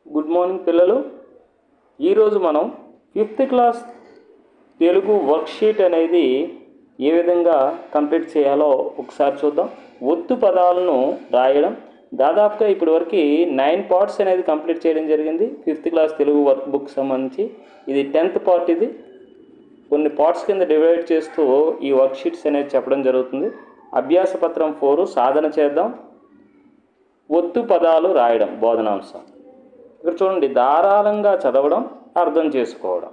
Good morning పిల్లలు. ఈరోజు మనం 5th క్లాస్ తెలుగు వర్క్షీట్ అనేది ఏ విధంగా కంప్లీట్ చేయాలో ఒకసారి చూద్దాం. ఒత్తు పదాలను రాయడం. దాదాపుగా ఇప్పటివరకు 9 పార్ట్స్ అనేది కంప్లీట్ చేయడం జరిగింది 5th class Telugu work book సంబంధించి. ఇది 10th పార్ట్. ఇది కొన్ని పార్ట్స్ కింద డివైడ్ చేస్తూ ఈ వర్క్షీట్స్ అనేది చెప్పడం జరుగుతుంది. అభ్యాస పత్రం 4 సాధన చేద్దాం. ఒత్తు పదాలు రాయడం బోధనాంశం. ఇక్కడ చూడండి, ధారాళంగా చదవడం, అర్థం చేసుకోవడం.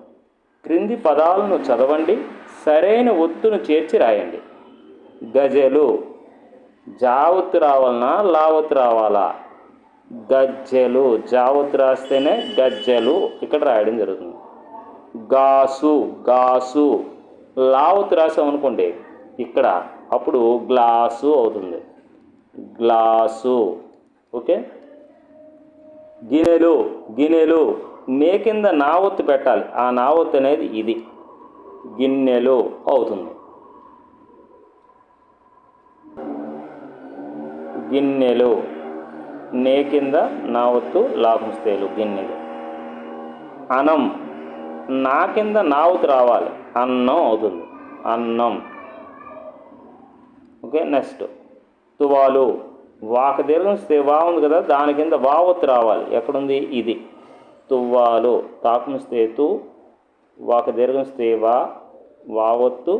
క్రింది పదాలను చదవండి, సరైన ఒత్తును చేర్చి రాయండి. గజలు, జావత్తు రావాలనా లావత్తు రావాలా? గజ్జెలు, జావత్తు రాస్తేనే గజ్జెలు ఇక్కడ రాయడం జరుగుతుంది. గాసు, గాసు, లావత్తు రాసామనుకోండి ఇక్కడ, అప్పుడు గ్లాసు అవుతుంది. గ్లాసు. ఓకే. గిన్నెలు, గిన్నెలు, నే కింద నావత్తు పెట్టాలి. ఆ నావత్తు అనేది ఇది, గిన్నెలు అవుతుంది. గిన్నెలు, నే కింద నావత్తు లాభంస్తేలు, గిన్నెలు. అన్నం, నా కింద నావత్తు రావాలి, అన్నం అవుతుంది, అన్నం. ఓకే. నెక్స్ట్ తువాలు, వాక దీర్ఘంస్తే వా ఉంది కదా, దాని కింద వావత్తు రావాలి. ఎక్కడుంది? ఇది, తువ్వాలు. తాకుమిస్తే తు, వాక దీర్ఘంస్తే వా, వావత్తు,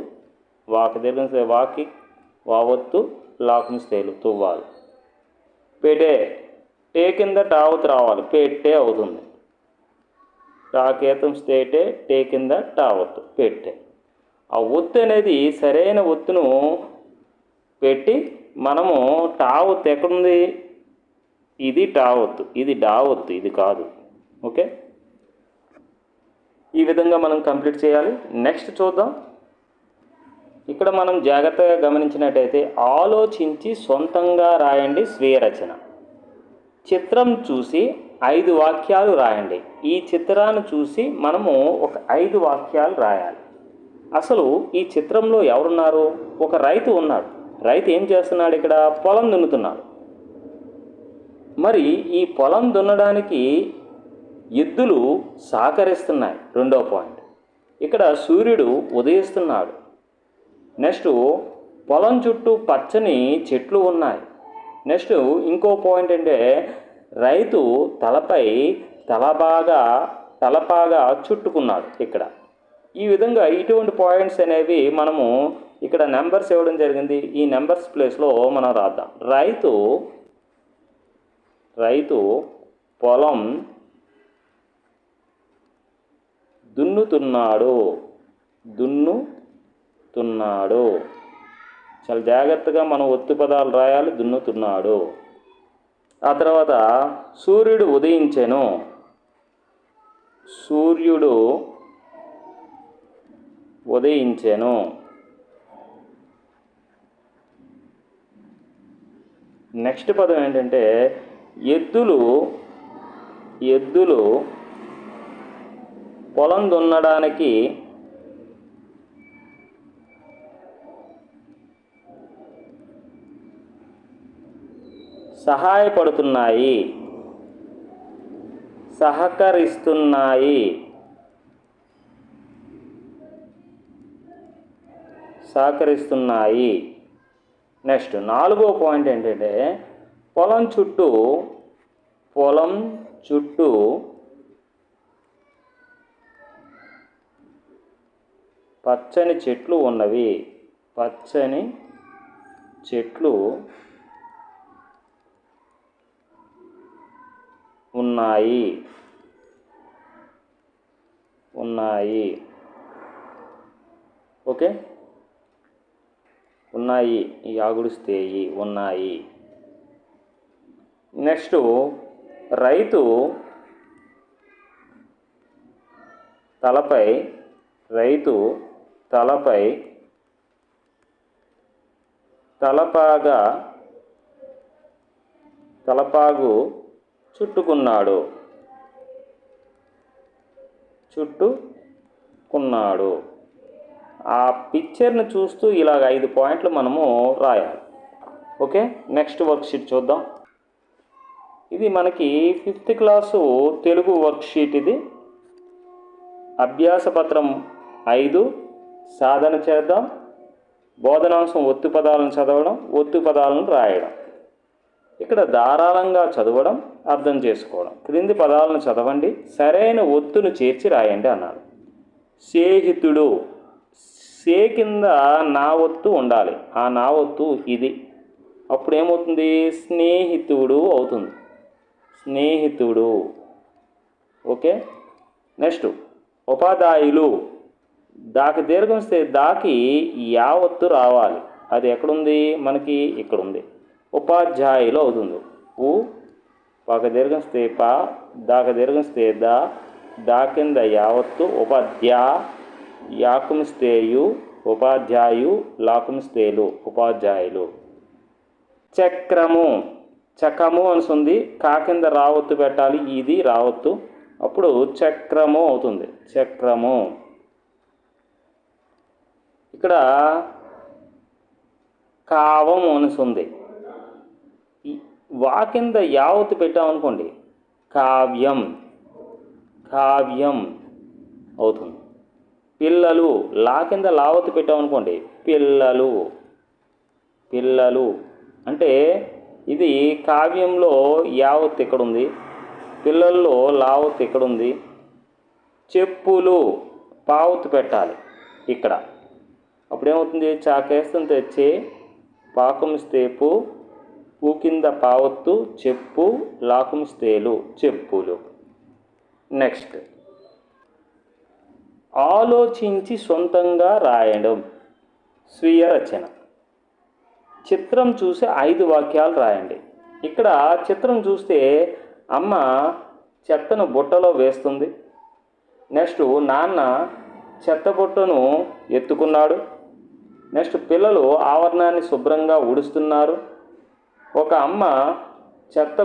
వాక దీర్ఘంస్తే వాకి, వావత్తు, లాకుమిస్తేలు, తువ్వాలు. పెడే, టే కింద టావత్తు రావాలి, పెట్టే అవుతుంది. టాకేతం స్తేటే, టే కింద టావత్తు, పెట్టే. ఆ ఒత్తు అనేది సరైన ఒత్తును పెట్టి మనము టావత్తు ఎక్కడుంది? ఇది టావత్తు, ఇది డావత్తు, ఇది కాదు. ఓకే. ఈ విధంగా మనం కంప్లీట్ చేయాలి. నెక్స్ట్ చూద్దాం. ఇక్కడ మనం జాగ్రత్తగా గమనించినట్టయితే, ఆలోచించి సొంతంగా రాయండి స్వీయ రచన. చిత్రం చూసి 5 వాక్యాలు రాయండి. ఈ చిత్రాన్ని చూసి మనము ఒక 5 వాక్యాలు రాయాలి. అసలు ఈ చిత్రంలో ఎవరున్నారు? ఒక రైతు ఉన్నాడు. రైతు ఏం చేస్తున్నాడు? ఇక్కడ పొలం దున్నుతున్నాడు. మరి ఈ పొలం దున్నడానికి ఎద్దులు సహకరిస్తున్నాయి. రెండో పాయింట్. ఇక్కడ సూర్యుడు ఉదయిస్తున్నాడు. నెక్స్ట్ పొలం చుట్టూ పచ్చని చెట్లు ఉన్నాయి. నెక్స్ట్ ఇంకో పాయింట్ అంటే, రైతు తలపై తలపాగా చుట్టుకున్నాడు ఇక్కడ. ఈ విధంగా ఇటువంటి పాయింట్స్ అనేవి మనము ఇక్కడ నెంబర్స్ ఇవ్వడం జరిగింది. ఈ నెంబర్స్ ప్లేస్లో మనం రాద్దాం. రైతు పొలం దున్నుతున్నాడు. చాలా జాగ్రత్తగా మనం ఒత్తు పదాలు రాయాలి. దున్నుతున్నాడు. ఆ తర్వాత సూర్యుడు ఉదయించెను. సూర్యుడు ఉదయించెను. నెక్స్ట్ పదం ఏంటంటే, ఎద్దులు పొలం దున్నడానికి సహాయపడుతున్నాయి, సహకరిస్తున్నాయి. నెక్స్ట్ 4వ పాయింట్ ఏంటంటే, పొలం చుట్టూ పచ్చని చెట్లు ఉన్నవి. పచ్చని చెట్లు ఉన్నాయి. ఓకే. ఉన్నాయి, యాగుడిస్తేయి, ఉన్నాయి. నెక్స్ట్ రైతు తలపై తలపాగు చుట్టుకున్నాడు. ఆ పిక్చర్ని చూస్తూ ఇలాగ 5 పాయింట్లు మనము రాయాలి. ఓకే. నెక్స్ట్ వర్క్షీట్ చూద్దాం. ఇది మనకి 5th క్లాసు తెలుగు వర్క్షీట్. ఇది అభ్యాస పత్రం 5 సాధన చేద్దాం. బోధనాంశం ఒత్తు పదాలను చదవడం, ఒత్తు పదాలను రాయడం. ఇక్కడ ధారాళంగా చదవడం, అర్థం చేసుకోవడం. క్రింది పదాలను చదవండి, సరైన ఒత్తును చేర్చి రాయండి అన్నాడు. స్నేహితుడు, సే కింద నా ఒత్తు ఉండాలి. ఆ నా ఒత్తు ఇది. అప్పుడు ఏమవుతుంది? స్నేహితుడు అవుతుంది. స్నేహితుడు. ఓకే. నెక్స్ట్ ఉపాధ్యాయులు, దాకి దీర్ఘం ఇస్తే దాకి యావత్తు రావాలి. అది ఎక్కడుంది? మనకి ఇక్కడ ఉంది. ఉపాధ్యాయులు అవుతుంది. ఊ పాక దీర్ఘం ఇస్తే పా, దాక దీర్ఘం ఇస్తే దా, దా కింద యావత్తు ఉపాధ్యా, యాకుమిస్తే యు, ఉపాధ్యాయు, లాకుమిస్తేలు, ఉపాధ్యాయులు. చక్రము, చకము అనుంది. కా కింద రావత్తు పెట్టాలి. ఇది రావత్తు. అప్పుడు చక్రము అవుతుంది. చక్రము. ఇక్కడ కావం అనుంది. వా కింద యావత్తు పెట్టామనుకోండి, కావ్యం, కావ్యం అవుతుంది. పిల్లలు, లా కింద లావత్తు పెట్టామనుకోండి, పిల్లలు, పిల్లలు. అంటే ఇది కావ్యంలో యావత్తు ఎక్కడుంది, పిల్లల్లో లావత్తు ఎక్కడుంది. చెప్పులు, పావత్తు పెట్టాలి ఇక్కడ. అప్పుడేమవుతుంది? చాకేస్తుంది తెచ్చే, పాకమిస్తే పు, పూ కింద పావత్తు, చెప్పు, లాకుమిస్తేలు, చెప్పులు. నెక్స్ట్ ఆలోచించి సొంతంగా రాయడం, స్వీయ రచన. చిత్రం చూసి 5 వాక్యాలు రాయండి. ఇక్కడ చిత్రం చూస్తే అమ్మ చెత్తను బుట్టలో వేస్తుంది. నెక్స్ట్ నాన్న చెత్త బుట్టను ఎత్తుకున్నాడు. నెక్స్ట్ పిల్లలు ఆవరణాన్ని శుభ్రంగా ఊడుస్తున్నారు. ఒక అమ్మ చెత్త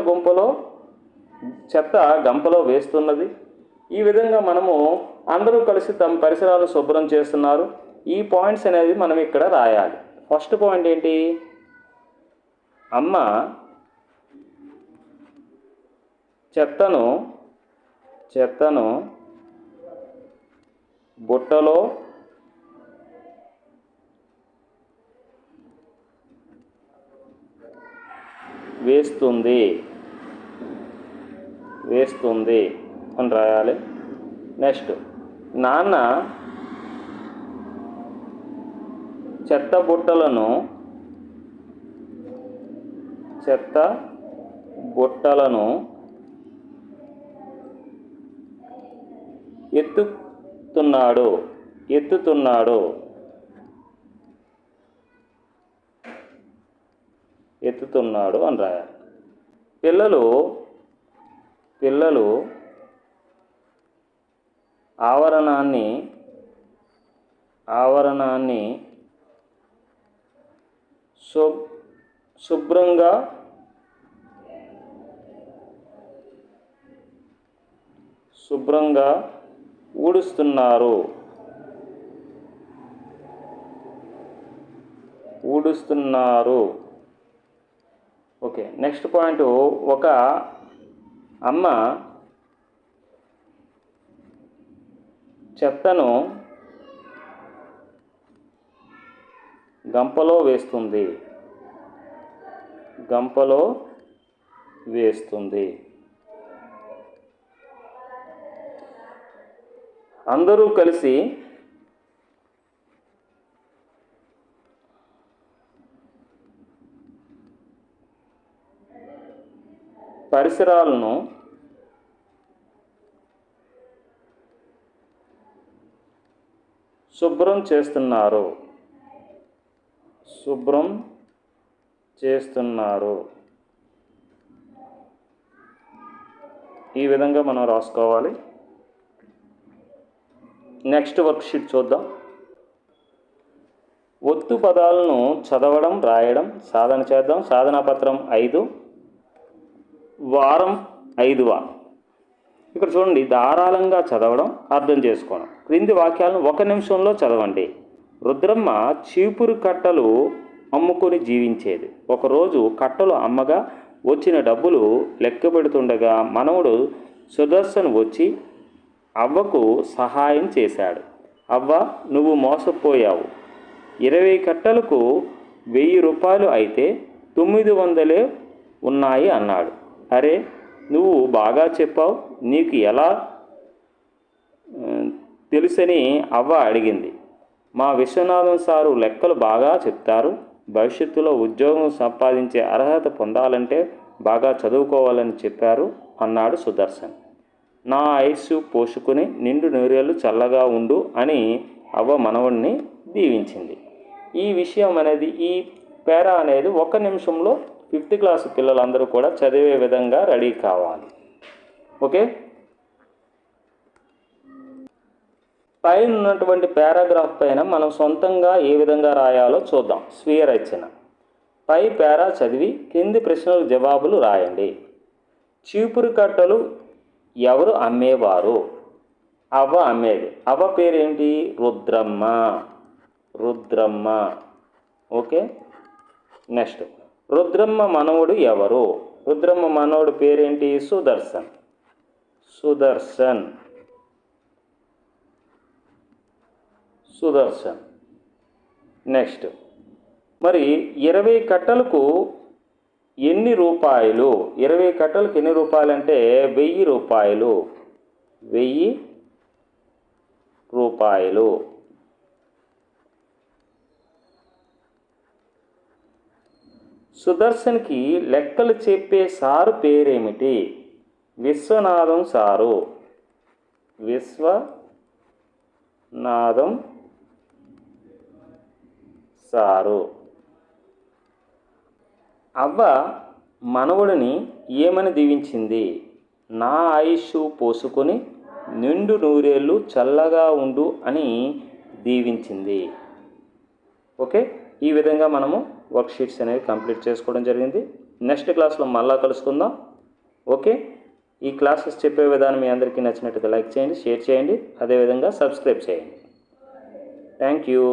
గంపలో వేస్తున్నది. ఈ విధంగా మనము అందరూ కలిసి తమ పరిసరాలు శుభ్రం చేస్తున్నారు. ఈ పాయింట్స్ అనేది మనం ఇక్కడ రాయాలి. ఫస్ట్ పాయింట్ ఏంటి? అమ్మ చెత్తను బుట్టలో వేస్తుంది అని రాయాలి. నెక్స్ట్ నాన్న చెత్త బుట్టలను ఎత్తుతున్నాడు అని రాయాలి. పిల్లలు ఆవరణాన్ని శుభ్రంగా ఊడుస్తున్నారు. ఓకే. నెక్స్ట్ పాయింట్, ఒక అమ్మ చెత్తను గంపలో వేస్తుంది. అందరూ కలిసి పరిసరాలను శుభ్రం చేస్తున్నారు. ఈ విధంగా మనం రాసుకోవాలి. నెక్స్ట్ వర్క్షీట్ చూద్దాం. ఒత్తు పదాలను చదవడం, రాయడం, సాధన చేద్దాం. సాధనా పత్రం 5 వారం 5వ. ఇక్కడ చూడండి, ధారాళంగా చదవడం, అర్థం చేసుకోవడం. క్రింది వాక్యాలను 1 నిమిషంలో చదవండి. రుద్రమ్మ చీపురు కట్టలు అమ్ముకొని జీవించేది. ఒకరోజు కట్టలు అమ్మగా వచ్చిన డబ్బులు లెక్క పెడుతుండగా మనవడు సుదర్శన్ వచ్చి అవ్వకు సహాయం చేశాడు. అవ్వ, నువ్వు మోసపోయావు. 20 కట్టలకు 1000 రూపాయలు అయితే 900 ఉన్నాయి అన్నాడు. అరే, నువ్వు బాగా చెప్పావు, నీకు ఎలా తెలుసని అవ్వ అడిగింది. మా విశ్వనాథం సారు లెక్కలు బాగా చెప్తారు. భవిష్యత్తులో ఉద్యోగం సంపాదించే అర్హత పొందాలంటే బాగా చదువుకోవాలని చెప్పారు అన్నాడు సుదర్శన్. నా ఆయుస్సు పోషుకుని నిండు నూరేళ్ళు చల్లగా ఉండు అని అవ్వ మనవడిని దీవించింది. ఈ విషయం అనేది, ఈ పేరా అనేది 1 నిమిషంలో 5th క్లాస్ పిల్లలందరూ కూడా చదివే విధంగా రెడీ కావాలి. ఓకే, పైన ఉన్నటువంటి పారాగ్రాఫ్ పైన మనం సొంతంగా ఏ విధంగా రాయాలో చూద్దాం. స్వీయ రచన. పై పేరా చదివి కింది ప్రశ్నలకు జవాబులు రాయండి. చీపురు కట్టలు ఎవరు అమ్మేవారు? అవ్వ అమ్మేది. అవ్వ పేరేంటి? రుద్రమ్మ. రుద్రమ్మ. ఓకే, నెక్స్ట్, రుద్రమ్మ మనవడు ఎవరు? రుద్రమ్మ మనవడు పేరేంటి? సుదర్శన్. సుదర్శన్. సుదర్శన్. నెక్స్ట్, మరి 20 కట్టలకు ఎన్ని రూపాయలు? 20 కట్టలకు ఎన్ని రూపాయలు అంటే 1000 రూపాయలు. 1000 రూపాయలు. సుదర్శన్కి లెక్కలు చెప్పే సారు పేరేమిటి? విశ్వనాథం సారు. విశ్వనాథం సారు. అవ్వ మనవడిని ఏమని దీవించింది? నా ఆయుష్షు పోసుకొని నిండు నూరేళ్ళు చల్లగా ఉండు అని దీవించింది. ఓకే, ఈ విధంగా మనము వర్క్షీట్స్ అనేవి కంప్లీట్ చేసుకోవడం జరిగింది. నెక్స్ట్ క్లాస్లో మళ్ళా కలుసుకుందాం. ఓకే, ఈ క్లాసెస్ చెప్పే విధానం మీ అందరికీ నచ్చినట్టుగా లైక్ చేయండి, షేర్ చేయండి, అదేవిధంగా సబ్స్క్రైబ్ చేయండి. Thank you.